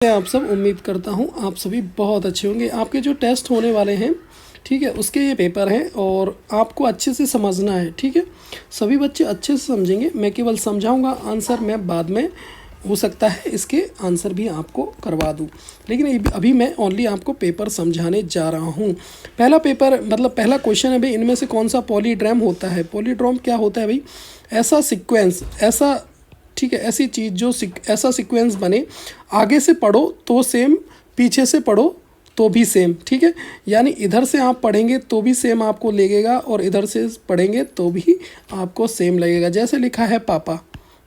मैं आप सब उम्मीद करता हूँ आप सभी बहुत अच्छे होंगे। आपके जो टेस्ट होने वाले हैं, ठीक है, उसके ये पेपर हैं और आपको अच्छे से समझना है, ठीक है। सभी बच्चे अच्छे से समझेंगे, मैं केवल समझाऊंगा, आंसर मैं बाद में हो सकता है इसके आंसर भी आपको करवा दूं, लेकिन अभी मैं ओनली आपको पेपर समझाने जा रहा हूं। पहला पेपर मतलब पहला क्वेश्चन है भाई, इनमें से कौन सा पॉलीड्रम होता है। पॉलीड्रम क्या होता है भाई? ऐसा सीक्वेंस, ऐसा, ठीक है, ऐसी चीज़ जो ऐसा सीक्वेंस बने, आगे से पढ़ो तो सेम, पीछे से पढ़ो तो भी सेम, ठीक है। यानी इधर से आप पढ़ेंगे तो भी सेम आपको लगेगा और इधर से पढ़ेंगे तो भी आपको सेम लगेगा। जैसे लिखा है पापा,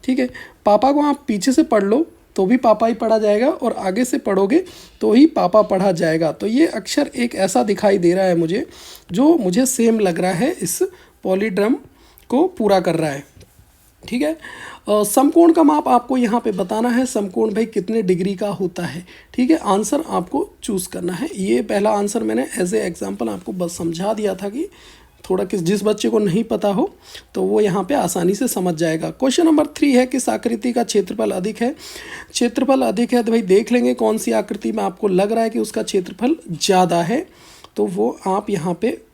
ठीक है, पापा को आप पीछे से पढ़ लो तो भी पापा ही पढ़ा जाएगा और आगे से पढ़ोगे तो ही पापा पढ़ा जाएगा। तो ये अक्षर एक ऐसा दिखाई दे रहा है मुझे, जो मुझे सेम लग रहा है, इस पॉलीड्रम को पूरा कर रहा है, ठीक है। समकोण का माप आपको यहाँ पे बताना है, समकोण भाई कितने डिग्री का होता है, ठीक है। आंसर आपको चूज़ करना है। ये पहला आंसर मैंने एज ए एग्जांपल आपको बस समझा दिया था कि थोड़ा जिस बच्चे को नहीं पता हो तो वो यहाँ पे आसानी से समझ जाएगा। क्वेश्चन नंबर 3 है, किस आकृति का क्षेत्रफल अधिक है। क्षेत्रफल अधिक है तो भाई देख लेंगे कौन सी आकृति में आपको लग रहा है कि उसका क्षेत्रफल ज़्यादा है, तो वो आप यहाँ पे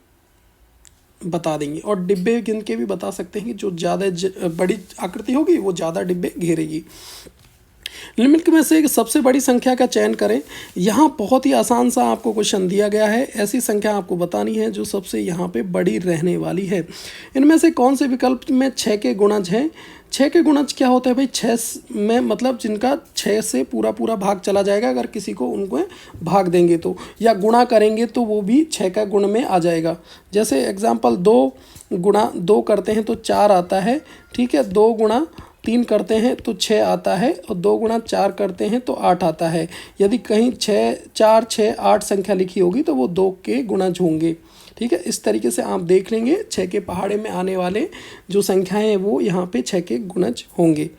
बता देंगे। और डिब्बे गिन के भी बता सकते हैं कि जो ज़्यादा बड़ी आकृति होगी वो ज़्यादा डिब्बे घेरेगी। निम्नलिखित में से एक सबसे बड़ी संख्या का चयन करें। यहाँ बहुत ही आसान सा आपको क्वेश्चन दिया गया है, ऐसी संख्या आपको बतानी है जो सबसे यहाँ पे बड़ी रहने वाली है। इनमें से कौन से विकल्प में 6 के गुणज हैं। 6 के गुणज क्या होता है भाई? 6 में मतलब जिनका 6 से पूरा पूरा भाग चला जाएगा, अगर किसी को उनको भाग देंगे तो, या गुणा करेंगे तो वो भी 6 का गुण में आ जाएगा। जैसे एग्जाम्पल 2 गुणा 2 करते हैं तो 4 आता है, ठीक है। 2 गुणा 3 करते हैं तो 6 आता है और 2 गुणा 4 करते हैं तो 8 आता है। यदि कहीं 6 4 6 8 संख्या लिखी होगी तो वो 2 के गुणज होंगे, ठीक है। इस तरीके से आप देख लेंगे 6 के पहाड़े में आने वाले जो संख्याएं हैं वो यहाँ पे 6 के गुणज होंगे,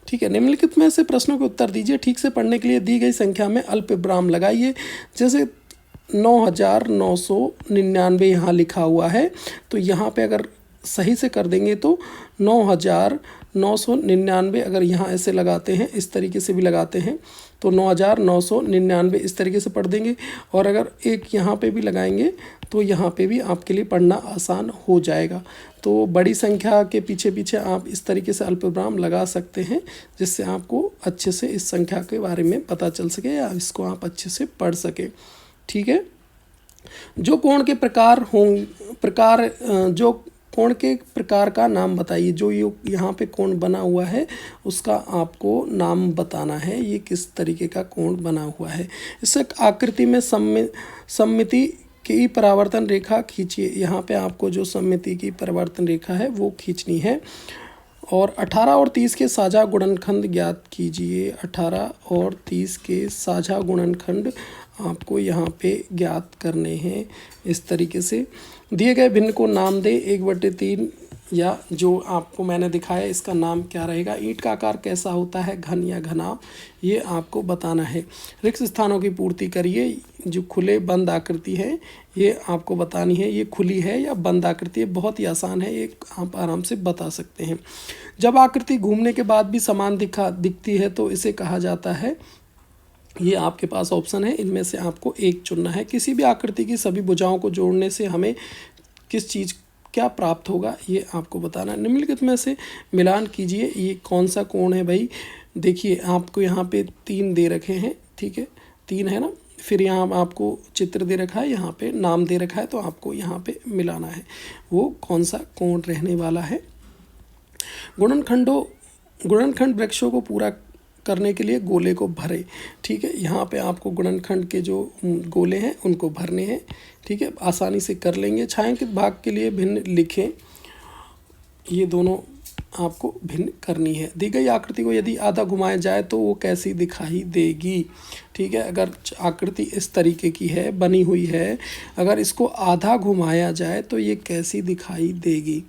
ठीक है। निम्नलिखित में से प्रश्नों के उत्तर दीजिए। ठीक से पढ़ने के लिए दी गई संख्या में अल्पविराम लगाइए। जैसे 9999 यहाँ लिखा हुआ है, तो यहाँ पे अगर सही से कर देंगे तो 9999 अगर यहाँ ऐसे लगाते हैं, इस तरीके से भी लगाते हैं तो 9999 इस तरीके से पढ़ देंगे। और अगर एक यहाँ पे भी लगाएंगे तो यहाँ पे भी आपके लिए पढ़ना आसान हो जाएगा। तो बड़ी संख्या के पीछे पीछे आप इस तरीके से अल्पविराम लगा सकते हैं, जिससे आपको अच्छे से इस संख्या के बारे में पता चल सके या इसको आप अच्छे से पढ़ सकें, ठीक है। जो कोण के जो कोण के प्रकार का नाम बताइए। जो यहाँ पे कोण बना हुआ है उसका आपको नाम बताना है, ये किस तरीके का कोण बना हुआ है। इस आकृति में सममिति की परावर्तन रेखा खींचिए। यहाँ पे आपको जो सममिति की परावर्तन रेखा है वो खींचनी है। और 18 और 30 के साझा गुणनखंड ज्ञात कीजिए। 18 और 30 के साझा गुणनखंड आपको यहाँ पे ज्ञात करने हैं। इस तरीके से दिए गए भिन्न को नाम दे। 1/3 या जो आपको मैंने दिखाया इसका नाम क्या रहेगा। ईंट का आकार कैसा होता है, घन या घनाव, ये आपको बताना है। रिक्त स्थानों की पूर्ति करिए। जो खुले बंद आकृति है ये आपको बतानी है, ये खुली है या बंद आकृति है। बहुत ही आसान है, ये आप आराम से बता सकते हैं। जब आकृति घूमने के बाद भी समान दिखती है तो इसे कहा जाता है। ये आपके पास ऑप्शन है, इनमें से आपको एक चुनना है। किसी भी आकृति की सभी भुजाओं को जोड़ने से हमें किस चीज़ क्या प्राप्त होगा, ये आपको बताना है। निम्नलिखित में से मिलान कीजिए। ये कौन सा कोण है भाई? देखिए आपको यहाँ पे 3 दे रखे हैं, ठीक है, 3 है ना। फिर यहाँ आपको चित्र दे रखा है, यहाँ पे नाम दे रखा है, तो आपको यहाँ पे मिलाना है वो कौन सा कोण रहने वाला है। गुणनखंड वृक्षों को पूरा करने के लिए गोले को भरे, ठीक है। यहाँ पे आपको गुणनखंड के जो गोले हैं उनको भरने हैं, ठीक है, आसानी से कर लेंगे। छायांकित भाग के लिए भिन्न लिखें। ये दोनों आपको भिन्न करनी है। दी गई आकृति को यदि आधा घुमाया जाए तो वो कैसी दिखाई देगी, ठीक है। अगर आकृति इस तरीके की है, बनी हुई है, अगर इसको आधा घुमाया जाए तो ये कैसी दिखाई देगी।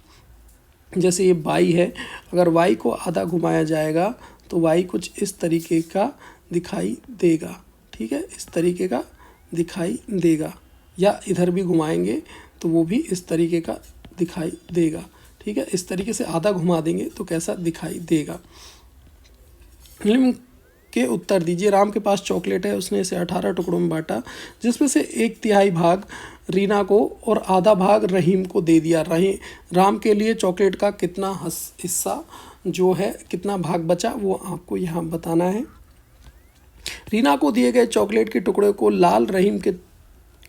जैसे ये वाई है, अगर वाई को आधा घुमाया जाएगा तो वाई कुछ इस तरीके का दिखाई देगा, ठीक है, इस तरीके का दिखाई देगा। या इधर भी घुमाएंगे तो वो भी इस तरीके का दिखाई देगा, ठीक है। इस तरीके से आधा घुमा देंगे तो कैसा दिखाई देगा। के उत्तर दीजिए। राम के पास चॉकलेट है, उसने इसे 18 टुकड़ों में बांटा, जिसमें से 1/3 भाग रीना को और आधा भाग रहीम को दे दिया। राम के लिए चॉकलेट का कितना हिस्सा जो है, कितना भाग बचा, वो आपको यहाँ बताना है। रीना को दिए गए चॉकलेट के टुकड़े को लाल, रहीम के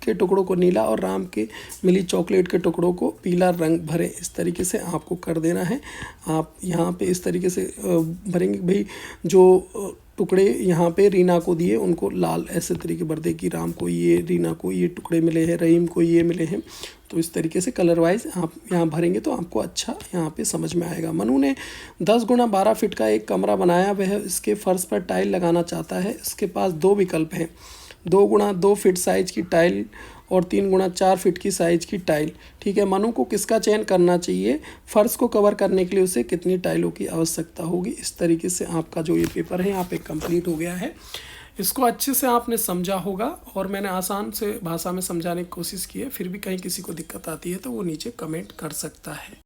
टुकड़ों को नीला और राम के मिली चॉकलेट के टुकड़ों को पीला रंग भरें। इस तरीके से आपको कर देना है। आप यहाँ पे इस तरीके से भरेंगे भाई, जो टुकड़े यहाँ पे रीना को दिए उनको लाल ऐसे तरीके भर दे कि राम को ये, रीना को ये टुकड़े मिले हैं, रहीम को ये मिले हैं। तो इस तरीके से कलर वाइज आप यहाँ भरेंगे तो आपको अच्छा यहाँ पे समझ में आएगा। मनु ने 10 × 12 फीट का एक कमरा बनाया। वह इसके फर्श पर टाइल लगाना चाहता है। इसके पास 2 विकल्प हैं, 2 × 2 फीट साइज की टाइल और 3 × 4 फीट की साइज की टाइल। ठीक है, मनु को किसका चयन करना चाहिए? फर्श को कवर करने के लिए उसे कितनी टाइलों की आवश्यकता होगी? इस तरीके से आपका जो ये पेपर है यहाँ पे कंप्लीट हो गया है। इसको अच्छे से आपने समझा होगा और मैंने आसान से भाषा में समझाने की कोशिश की है। फिर भी कहीं किसी को दिक्कत आती है तो वो नीचे कमेंट कर सकता है।